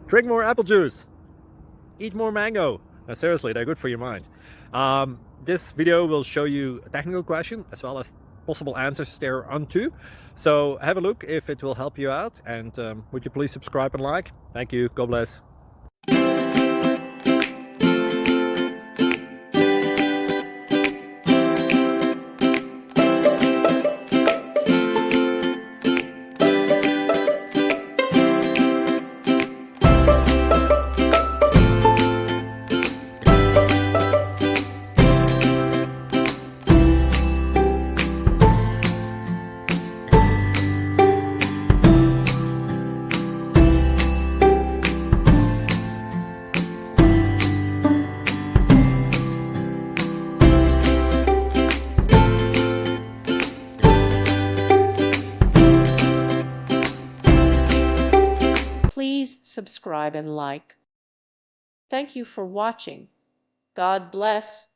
Drink more apple juice. Eat more mango. No, seriously, they're good for your mind. This video will show you a technical question as well as possible answers thereunto. So have a look if it will help you out, and would you please subscribe and like? Thank you. God bless. Please subscribe and like. Thank you for watching. God bless.